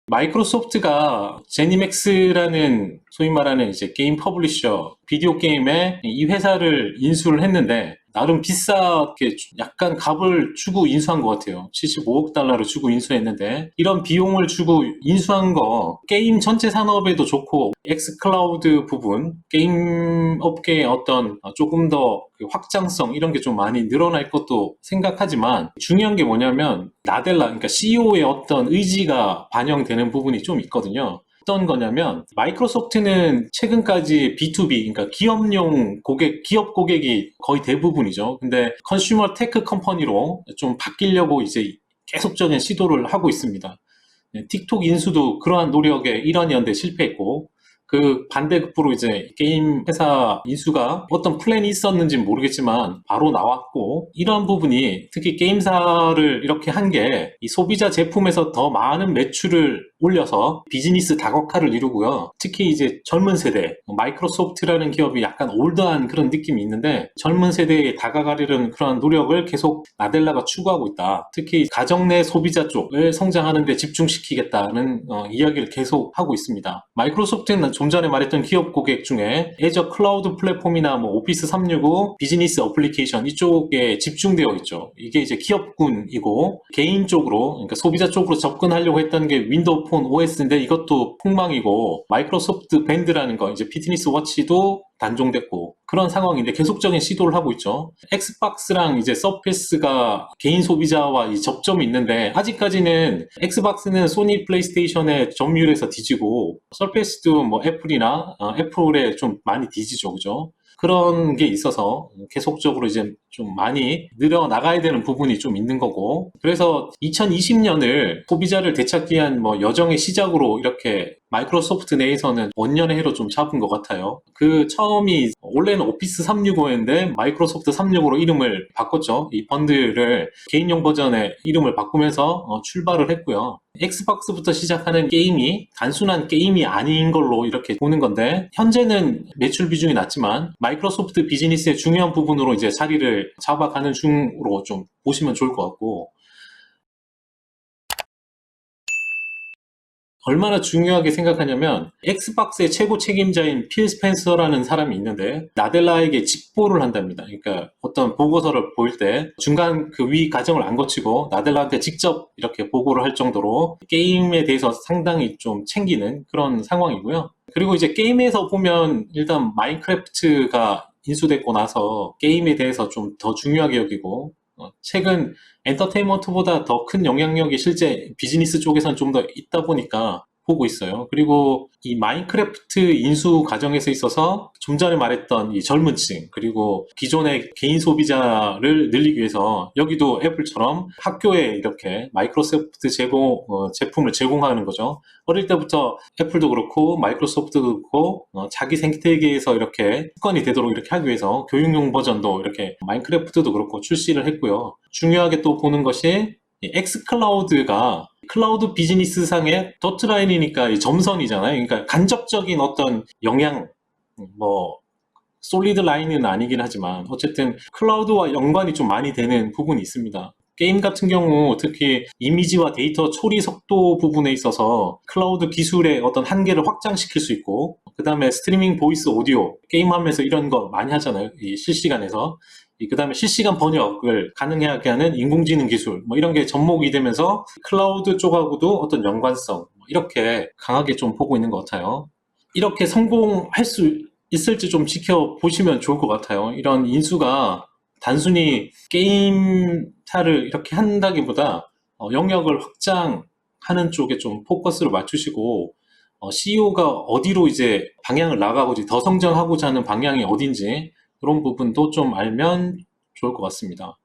마이크로소프트가 제니맥스라는 소위 말하는 이제 게임 퍼블리셔, 비디오 게임에 이 회사를 인수를 했는데 나름 비싸게 약간 값을 주고 인수한 것 같아요. 75억 달러를 주고 인수했는데 이런 비용을 주고 인수한 거 게임 전체 산업에도 좋고 엑스클라우드 부분, 게임 업계의 어떤 조금 더 확장성 이런 게 좀 많이 늘어날 것도 생각하지만 중요한 게 뭐냐면 나델라, 그러니까 CEO의 어떤 의지가 반영되는 부분이 좀 있거든요. 어떤 거냐면 마이크로소프트는 최근까지 B2B, 그러니까 기업용 고객, 기업 고객이 거의 대부분이죠. 근데 컨슈머 테크 컴퍼니로 좀 바뀌려고 이제 계속적인 시도를 하고 있습니다. 틱톡 인수도 그러한 노력의 일환이었는데 실패했고, 그 반대급부로 이제 게임 회사 인수가 어떤 플랜이 있었는지 모르겠지만 바로 나왔고, 이러한 부분이 특히 게임사를 이렇게 한 게 이 소비자 제품에서 더 많은 매출을 올려서 비즈니스 다각화를 이루고요. 특히 이제 젊은 세대, 마이크로소프트라는 기업이 약간 올드한 그런 느낌이 있는데 젊은 세대에 다가가려는 그런 노력을 계속 나델라가 추구하고 있다. 특히 가정 내 소비자 쪽을 성장하는 데 집중시키겠다는 이야기를 계속 하고 있습니다. 마이크로소프트는 좀 전에 말했던 기업 고객 중에 애저 클라우드 플랫폼이나 뭐 오피스 365, 비즈니스 어플리케이션 이쪽에 집중되어 있죠. 이게 이제 기업군이고 개인 쪽으로, 그러니까 소비자 쪽으로 접근하려고 했던 게 윈도우 폰 OS인데 이것도 폭망이고 마이크로소프트 밴드라는 거 이제 피트니스 워치도 단종됐고 그런 상황인데 계속적인 시도를 하고 있죠. 엑스박스랑 이제 서페이스가 개인 소비자와 이 접점이 있는데 아직까지는 엑스박스는 소니 플레이스테이션의 점유율에서 뒤지고 서페이스도 뭐 애플이나 애플에 좀 많이 뒤지죠, 그죠? 그런 게 있어서 계속적으로 이제 좀 많이 늘어나가야 되는 부분이 좀 있는 거고, 그래서 2020년을 소비자를 되찾기 위한 뭐 여정의 시작으로 이렇게 마이크로소프트 내에서는 원년의 해로 좀 잡은 것 같아요. 그 처음이 원래는 오피스 365였는데 마이크로소프트 365로 이름을 바꿨죠. 이 펀드를 개인용 버전의 이름을 바꾸면서 출발을 했고요. 엑스박스부터 시작하는 게임이 단순한 게임이 아닌 걸로 이렇게 보는 건데 현재는 매출 비중이 낮지만 마이크로소프트 비즈니스의 중요한 부분으로 이제 자리를 잡아가는 중으로 좀 보시면 좋을 것 같고, 얼마나 중요하게 생각하냐면 엑스박스의 최고 책임자인 필 스펜서라는 사람이 있는데 나델라에게 직보를 한답니다. 그러니까 어떤 보고서를 보일 때 중간 그 위 과정을 안 거치고 나델라한테 직접 이렇게 보고를 할 정도로 게임에 대해서 상당히 좀 챙기는 그런 상황이고요. 그리고 이제 게임에서 보면 일단 마인크래프트가 인수됐고 나서 게임에 대해서 좀 더 중요하게 여기고 최근 엔터테인먼트보다 더 큰 영향력이 실제 비즈니스 쪽에서는 좀 더 있다 보니까 보고 있어요. 그리고 이 마인크래프트 인수 과정에서 있어서 좀 전에 말했던 이 젊은 층, 그리고 기존의 개인 소비자를 늘리기 위해서 여기도 애플처럼 학교에 이렇게 마이크로소프트 제품을 제공하는 거죠. 어릴 때부터 애플도 그렇고 마이크로소프트도 그렇고 자기 생태계에서 이렇게 습관이 되도록 이렇게 하기 위해서 교육용 버전도 이렇게 마인크래프트도 그렇고 출시를 했고요. 중요하게 또 보는 것이 이 엑스클라우드가 클라우드 비즈니스상의 도트라인이니까 이 점선이잖아요. 그러니까 간접적인 어떤 영향, 뭐 솔리드 라인은 아니긴 하지만 어쨌든 클라우드와 연관이 좀 많이 되는 부분이 있습니다. 게임 같은 경우 특히 이미지와 데이터 처리 속도 부분에 있어서 클라우드 기술의 어떤 한계를 확장시킬 수 있고, 그 다음에 스트리밍 보이스 오디오, 게임하면서 이런 거 많이 하잖아요. 이 실시간에서. 그 다음에 실시간 번역을 가능하게 하는 인공지능 기술, 뭐 이런 게 접목이 되면서 클라우드 쪽하고도 어떤 연관성, 이렇게 강하게 좀 보고 있는 것 같아요. 이렇게 성공할 수 있을지 좀 지켜보시면 좋을 것 같아요. 이런 인수가 단순히 게임사를 이렇게 한다기보다 영역을 확장하는 쪽에 좀 포커스를 맞추시고 CEO가 어디로 이제 방향을 나가고 더 성장하고자 하는 방향이 어딘지 그런 부분도 좀 알면 좋을 것 같습니다.